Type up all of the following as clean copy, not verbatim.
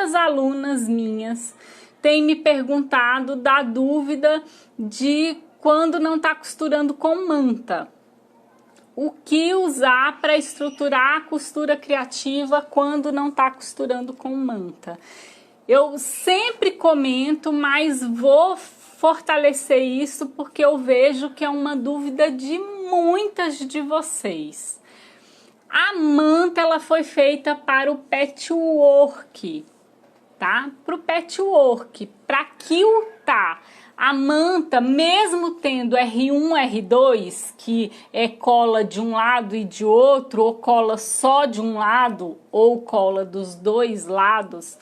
muitas alunas minhas têm me perguntado da dúvida de quando não está costurando com manta. O que usar para estruturar a costura criativa quando não está costurando com manta? Eu sempre comento, mas vou fortalecer isso porque eu vejo que é uma dúvida de muitas de vocês. A manta ela foi feita para o patchwork, tá? Para o patchwork, para quiltar. A manta, mesmo tendo R1, R2, que é cola de um lado e de outro, ou cola só de um lado, ou cola dos dois lados,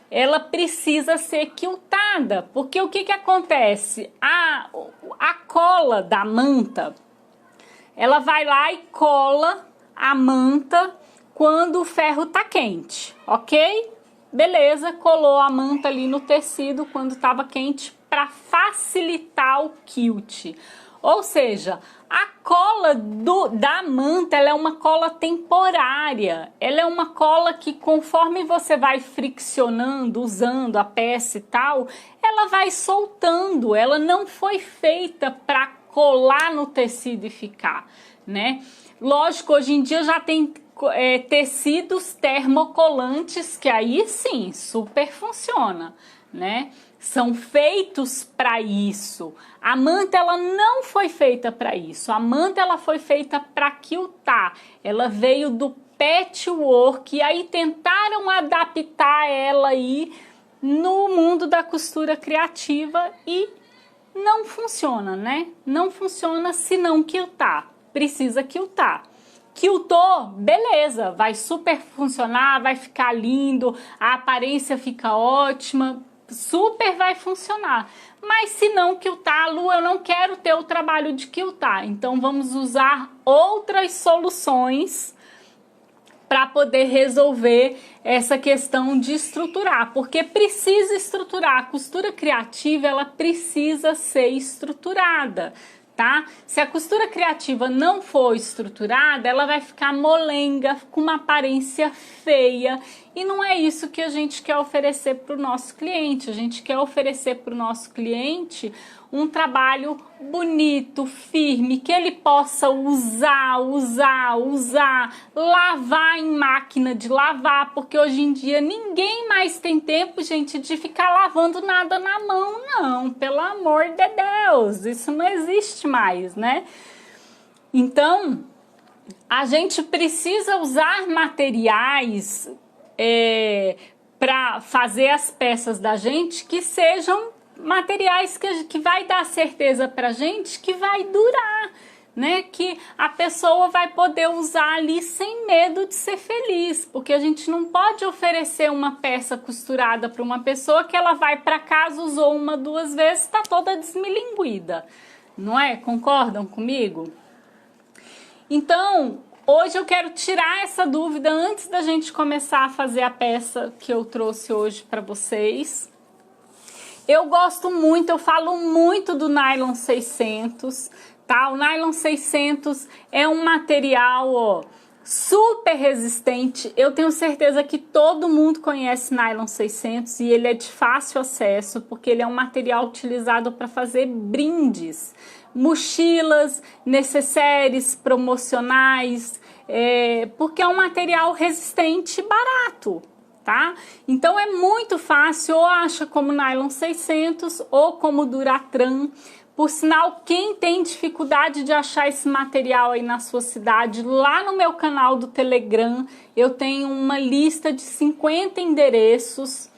ela precisa ser quiltada, porque o que acontece? A cola da manta, ela vai lá e cola a manta quando o ferro tá quente, ok? Beleza, colou a manta ali no tecido quando estava quente para facilitar o quilt. Ou seja, a cola da manta ela é uma cola temporária, ela é uma cola que conforme você vai friccionando, usando a peça e tal, ela vai soltando, ela não foi feita para colar no tecido e ficar, né? Lógico, hoje em dia já tem tecidos termocolantes que aí sim, super funciona, né? São feitos para isso. A manta ela não foi feita para isso. A manta ela foi feita para quiltar. Ela veio do patchwork e aí tentaram adaptar ela aí no mundo da costura criativa e não funciona, né? Não funciona se não quiltar. Precisa quiltar. Quiltou, beleza, vai super funcionar, vai ficar lindo, a aparência fica ótima, super vai funcionar. Mas se não quiltar, Lu, eu não quero ter o trabalho de quiltar. Então vamos usar outras soluções para poder resolver essa questão de estruturar, porque precisa estruturar. A costura criativa, ela precisa ser estruturada, tá? Se a costura criativa não for estruturada, ela vai ficar molenga, com uma aparência feia, e não é isso que a gente quer oferecer para o nosso cliente. A gente quer oferecer para o nosso cliente um trabalho bonito, firme, que ele possa usar, lavar em máquina de lavar, porque hoje em dia ninguém mais tem tempo, gente, de ficar lavando nada na mão, não, pelo amor de Deus, isso não existe mais, né? Então, a gente precisa usar materiais para fazer as peças da gente que sejam materiais que vai dar certeza pra gente que vai durar, né? Que a pessoa vai poder usar ali sem medo de ser feliz, porque a gente não pode oferecer uma peça costurada para uma pessoa que ela vai para casa, usou uma, duas vezes, tá toda desmilinguida, não é? Concordam comigo? Então, hoje eu quero tirar essa dúvida antes da gente começar a fazer a peça que eu trouxe hoje para vocês. Eu gosto muito, eu falo muito do nylon 600, tá? O nylon 600 é um material, ó, super resistente. Eu tenho certeza que todo mundo conhece nylon 600 e ele é de fácil acesso, porque ele é um material utilizado para fazer brindes, mochilas, necessaires promocionais, porque é um material resistente e barato. Tá? Então é muito fácil, ou acha como nylon 600 ou como Duratran. Por sinal, quem tem dificuldade de achar esse material aí na sua cidade, lá no meu canal do Telegram, eu tenho uma lista de 50 endereços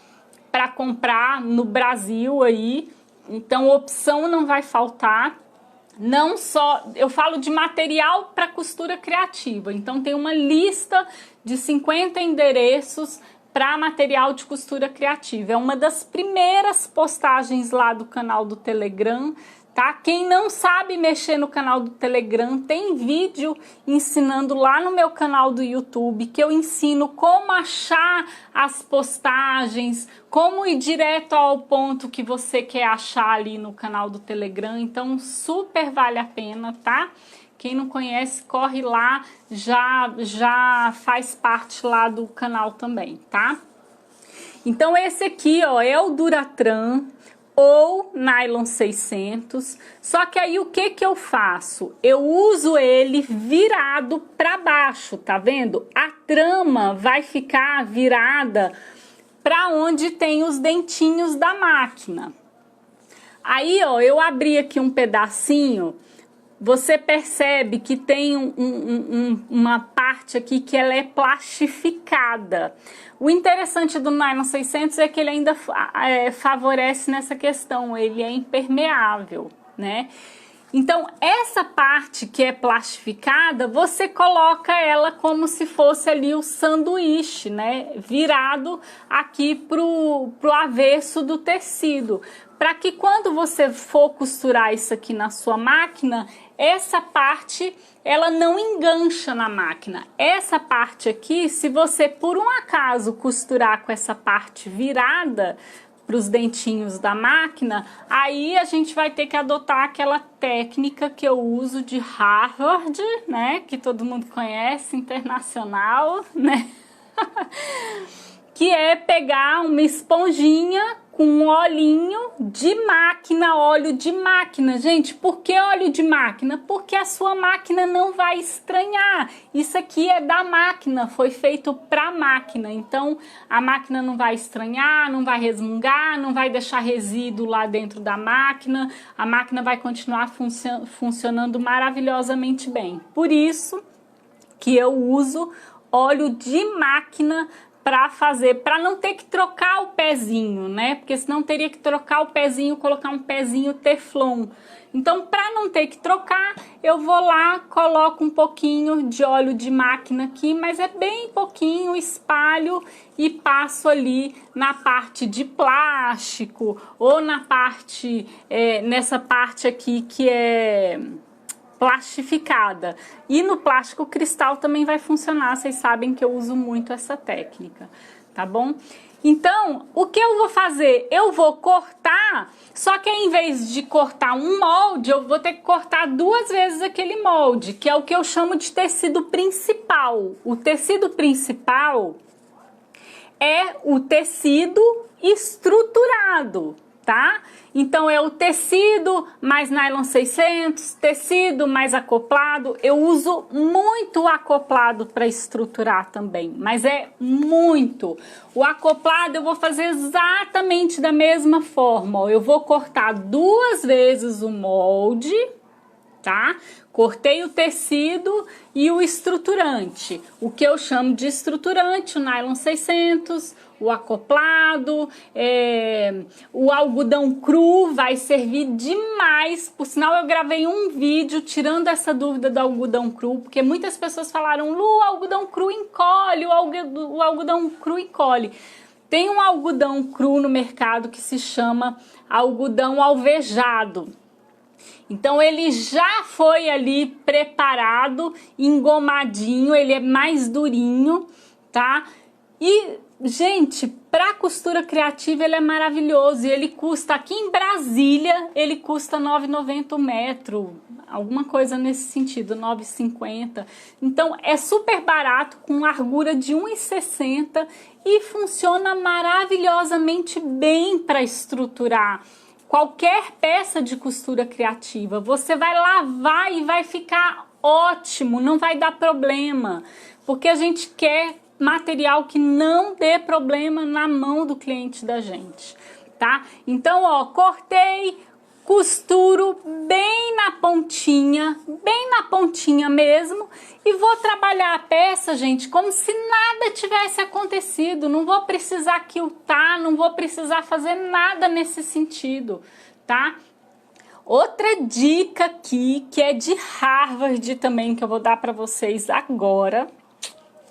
para comprar no Brasil aí, então opção não vai faltar. Não só, eu falo de material para costura criativa, então tem uma lista de 50 endereços para material de costura criativa. É uma das primeiras postagens lá do canal do Telegram, tá? Quem não sabe mexer no canal do Telegram, tem vídeo ensinando lá no meu canal do YouTube, que eu ensino como achar as postagens, como ir direto ao ponto que você quer achar ali no canal do Telegram. Então, super vale a pena, tá? Quem não conhece, corre lá, já faz parte lá do canal também, tá? Então esse aqui, ó, é o Duratran ou Nylon 600, só que aí o que que eu faço? Eu uso ele virado para baixo, tá vendo? A trama vai ficar virada para onde tem os dentinhos da máquina. Aí, ó, eu abri aqui um pedacinho, você percebe que tem uma parte aqui que ela é plastificada. O interessante do Nylon 600 é que ele ainda favorece nessa questão, ele é impermeável, né? Então, essa parte que é plastificada, você coloca ela como se fosse ali o sanduíche, né? Virado aqui pro avesso do tecido. Para que quando você for costurar isso aqui na sua máquina, essa parte ela não engancha na máquina. Essa parte aqui, se você por um acaso costurar com essa parte virada para os dentinhos da máquina, aí a gente vai ter que adotar aquela técnica que eu uso de Harvard, né? Que todo mundo conhece, internacional, né? Que é pegar uma esponjinha com um olhinho de máquina, óleo de máquina. Gente, por que óleo de máquina? Porque a sua máquina não vai estranhar. Isso aqui é da máquina, foi feito para a máquina. Então, a máquina não vai estranhar, não vai resmungar, não vai deixar resíduo lá dentro da máquina. A máquina vai continuar funcionando maravilhosamente bem. Por isso que eu uso óleo de máquina para não ter que trocar o pezinho, né? Porque senão teria que trocar o pezinho, colocar um pezinho teflon. Então, para não ter que trocar, eu vou lá, coloco um pouquinho de óleo de máquina aqui, mas é bem pouquinho, espalho e passo ali na parte de plástico ou na parte, nessa parte aqui que é plastificada. E no plástico cristal também vai funcionar, vocês sabem que eu uso muito essa técnica, tá bom? Então, o que eu vou fazer? Eu vou cortar, só que em vez de cortar um molde, eu vou ter que cortar 2 vezes aquele molde, que é o que eu chamo de tecido principal. O tecido principal é o tecido estruturado, tá? Então é o tecido mais Nylon 600, tecido mais acoplado. Eu uso muito acoplado para estruturar também, mas é muito. O acoplado eu vou fazer exatamente da mesma forma, ó. Eu vou cortar 2 vezes o molde, tá? Cortei o tecido e o estruturante. O que eu chamo de estruturante, o Nylon 600, o acoplado, o algodão cru vai servir demais. Por sinal, eu gravei um vídeo tirando essa dúvida do algodão cru, porque muitas pessoas falaram, Lu, o algodão cru encolhe, o algodão cru encolhe. Tem um algodão cru no mercado que se chama algodão alvejado. Então ele já foi ali preparado, engomadinho, ele é mais durinho, tá? E, gente, para costura criativa ele é maravilhoso. E ele custa, aqui em Brasília, ele custa R$ 9,90 o metro, alguma coisa nesse sentido, R$ 9,50. Então é super barato, com largura de 1,60 e funciona maravilhosamente bem para estruturar qualquer peça de costura criativa. Você vai lavar e vai ficar ótimo, não vai dar problema, porque a gente quer material que não dê problema na mão do cliente da gente, tá? Então, ó, cortei, costuro bem na pontinha mesmo, e vou trabalhar a peça, gente, como se nada tivesse acontecido. Não vou precisar quiltar, não vou precisar fazer nada nesse sentido, tá? Outra dica aqui, que é de Harvard também, que eu vou dar para vocês agora,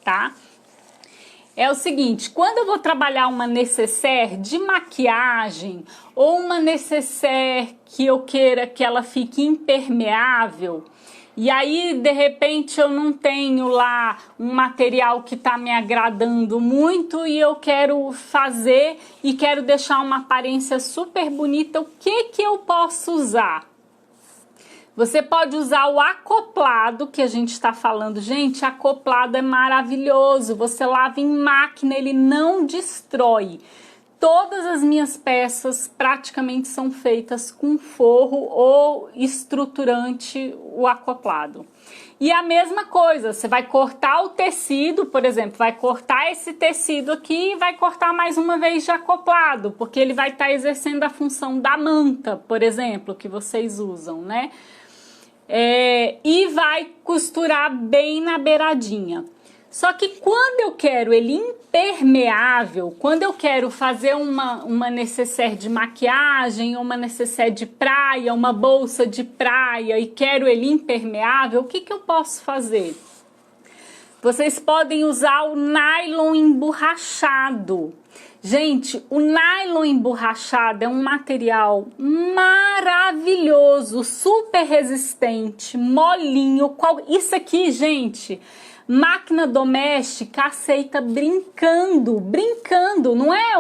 tá? É o seguinte, quando eu vou trabalhar uma nécessaire de maquiagem ou uma nécessaire que eu queira que ela fique impermeável, e aí de repente eu não tenho lá um material que tá me agradando muito e eu quero fazer e quero deixar uma aparência super bonita, o que que eu posso usar? Você pode usar o acoplado, que a gente está falando. Gente, acoplado é maravilhoso. Você lava em máquina, ele não destrói. todas as minhas peças praticamente são feitas com forro ou estruturante o acoplado. E a mesma coisa, você vai cortar o tecido, por exemplo, vai cortar esse tecido aqui e vai cortar mais uma vez de acoplado, porque ele vai estar exercendo a função da manta, por exemplo, que vocês usam, né? E vai costurar bem na beiradinha. Só que quando eu quero ele impermeável, quando eu quero fazer uma necessaire de maquiagem, uma necessaire de praia, uma bolsa de praia e quero ele impermeável, o que eu posso fazer? Vocês podem usar o nylon emborrachado. Gente, o nylon emborrachado é um material maravilhoso, super resistente, molinho. Isso aqui, gente, máquina doméstica aceita brincando, não é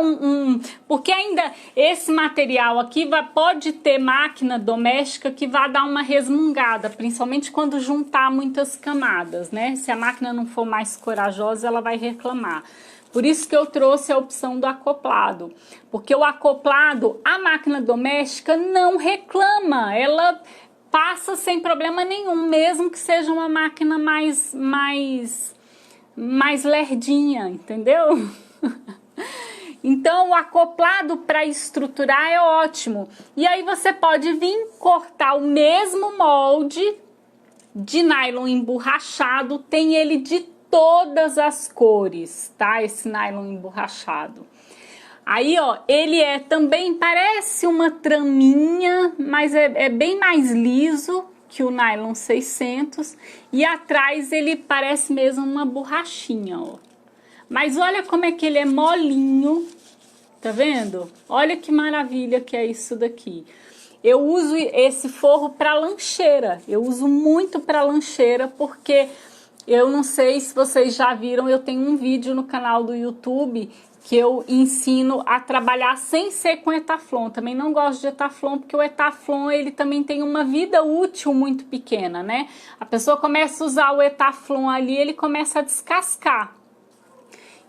porque ainda esse material aqui pode ter máquina doméstica que vai dar uma resmungada, principalmente quando juntar muitas camadas, né? Se a máquina não for mais corajosa, ela vai reclamar. Por isso que eu trouxe a opção do acoplado, porque o acoplado, a máquina doméstica não reclama, ela passa sem problema nenhum, mesmo que seja uma máquina mais lerdinha, entendeu? Então o acoplado para estruturar é ótimo. E aí você pode vir cortar o mesmo molde de nylon emborrachado, tem ele de todas as cores, tá? Esse nylon emborrachado. Aí, ó, ele também parece uma traminha, mas é bem mais liso que o nylon 600. E atrás ele parece mesmo uma borrachinha, ó. Mas olha como é que ele é molinho, tá vendo? Olha que maravilha que é isso daqui. Eu uso esse forro para lancheira, eu uso muito para lancheira porque... Eu não sei se vocês já viram, eu tenho um vídeo no canal do YouTube que eu ensino a trabalhar sem ser com etaflon. Também não gosto de etaflon, porque o etaflon ele também tem uma vida útil muito pequena, né? A pessoa começa a usar o etaflon ali, ele começa a descascar.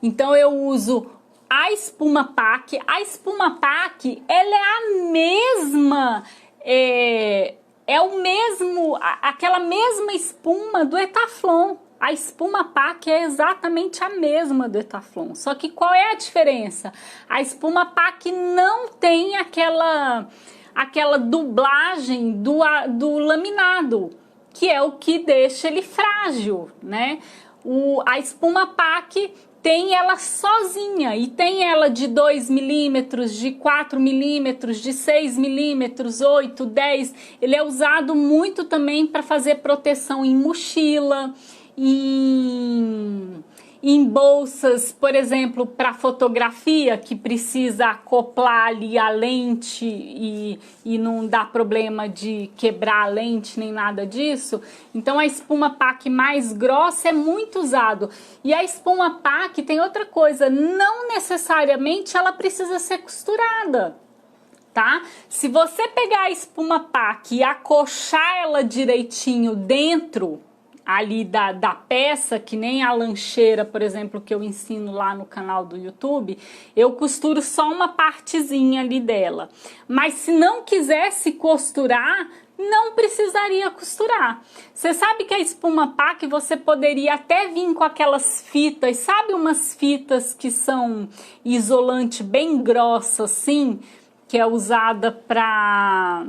Então eu uso a espuma PAC. A espuma PAC, ela é a mesma... aquela mesma espuma do etaflon. A espuma PAC é exatamente a mesma do etaflon. Só que qual é a diferença? A espuma PAC não tem aquela dublagem do laminado, que é o que deixa ele frágil, né? A espuma PAC tem ela sozinha, e tem ela de 2 milímetros, de 4 milímetros, de 6 milímetros, 8, 10. Ele é usado muito também para fazer proteção em mochila, em bolsas, por exemplo, para fotografia, que precisa acoplar ali a lente e não dá problema de quebrar a lente nem nada disso. Então a espuma PAC mais grossa é muito usado. E a espuma PAC tem outra coisa, não necessariamente ela precisa ser costurada, tá? Se você pegar a espuma PAC e acochar ela direitinho dentro ali da peça, que nem a lancheira, por exemplo, que eu ensino lá no canal do YouTube, eu costuro só uma partezinha ali dela. Mas se não quisesse costurar, não precisaria costurar. Você sabe que a espuma PAC você poderia até vir com aquelas fitas, sabe umas fitas que são isolante bem grossa assim, que é usada para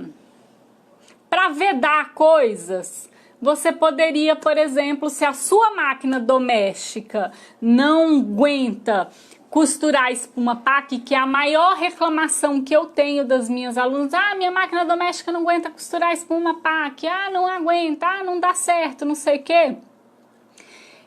vedar coisas? Você poderia, por exemplo, se a sua máquina doméstica não aguenta costurar a espuma PAC, que é a maior reclamação que eu tenho das minhas alunas, minha máquina doméstica não aguenta costurar a espuma PAC, não aguenta, não dá certo, não sei o quê.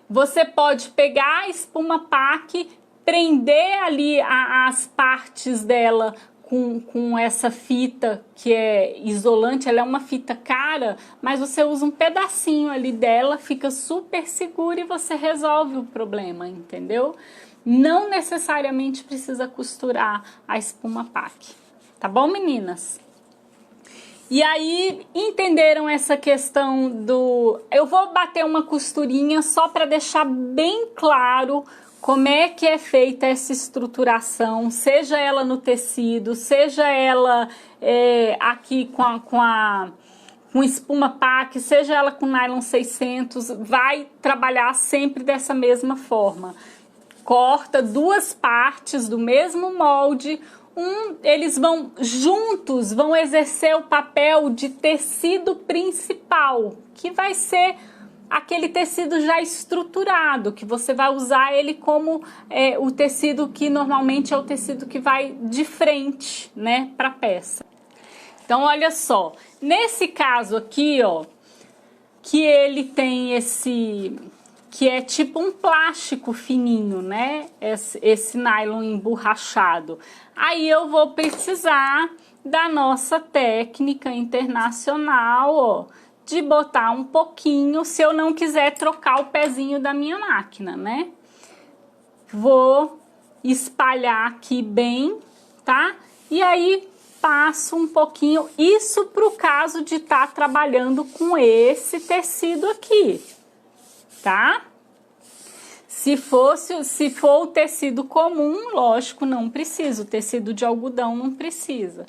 Você pode pegar a espuma PAC, prender ali as partes dela com essa fita que é isolante, ela é uma fita cara, mas você usa um pedacinho ali dela, fica super seguro e você resolve o problema, entendeu? Não necessariamente precisa costurar a espuma PAC, tá bom, meninas? E aí, entenderam essa questão do... Eu vou bater uma costurinha só para deixar bem claro como é que é feita essa estruturação, seja ela no tecido, seja ela aqui com espuma pack, seja ela com nylon 600, vai trabalhar sempre dessa mesma forma. Corta duas partes do mesmo molde, eles vão juntos, vão exercer o papel de tecido principal, que vai ser aquele tecido já estruturado, que você vai usar ele como o tecido que normalmente é o tecido que vai de frente, né, para a peça. Então, olha só, nesse caso aqui, ó, que ele tem que é tipo um plástico fininho, né, esse nylon emborrachado. Aí eu vou precisar da nossa técnica internacional, ó, de botar um pouquinho, se eu não quiser trocar o pezinho da minha máquina, né? Vou espalhar aqui bem, tá? E aí passo um pouquinho, isso pro caso de estar trabalhando com esse tecido aqui, tá? Se for o tecido comum, lógico, não precisa, o tecido de algodão não precisa.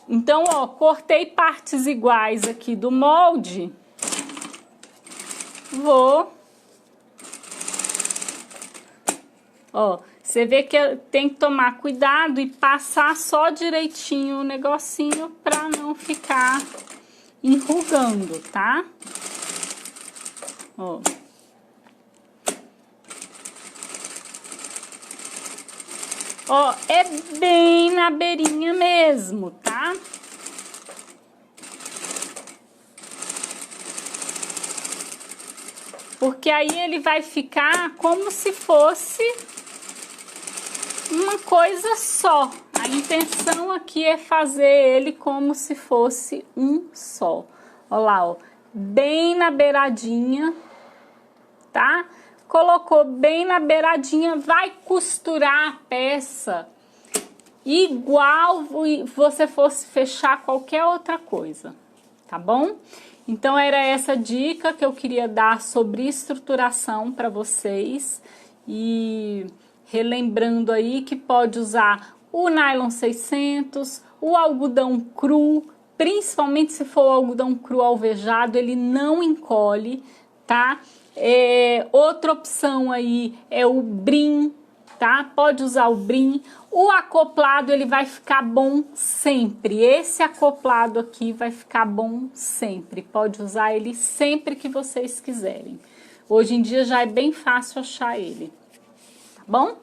Então, ó, cortei partes iguais aqui do molde, ó, você vê que tem que tomar cuidado e passar só direitinho o negocinho pra não ficar enrugando, tá? Ó. Ó, é bem na beirinha mesmo, tá? Porque aí ele vai ficar como se fosse uma coisa só. A intenção aqui é fazer ele como se fosse um só. Ó lá, ó, bem na beiradinha, tá? Colocou bem na beiradinha, vai costurar a peça igual você fosse fechar qualquer outra coisa, tá bom? Então era essa dica que eu queria dar sobre estruturação para vocês, e relembrando aí que pode usar o nylon 600, o algodão cru, principalmente se for o algodão cru alvejado, ele não encolhe, tá? Outra opção aí é o brim, tá? Pode usar o brim. O acoplado ele vai ficar bom sempre. Esse acoplado aqui vai ficar bom sempre. Pode usar ele sempre que vocês quiserem. Hoje em dia já é bem fácil achar ele, tá bom?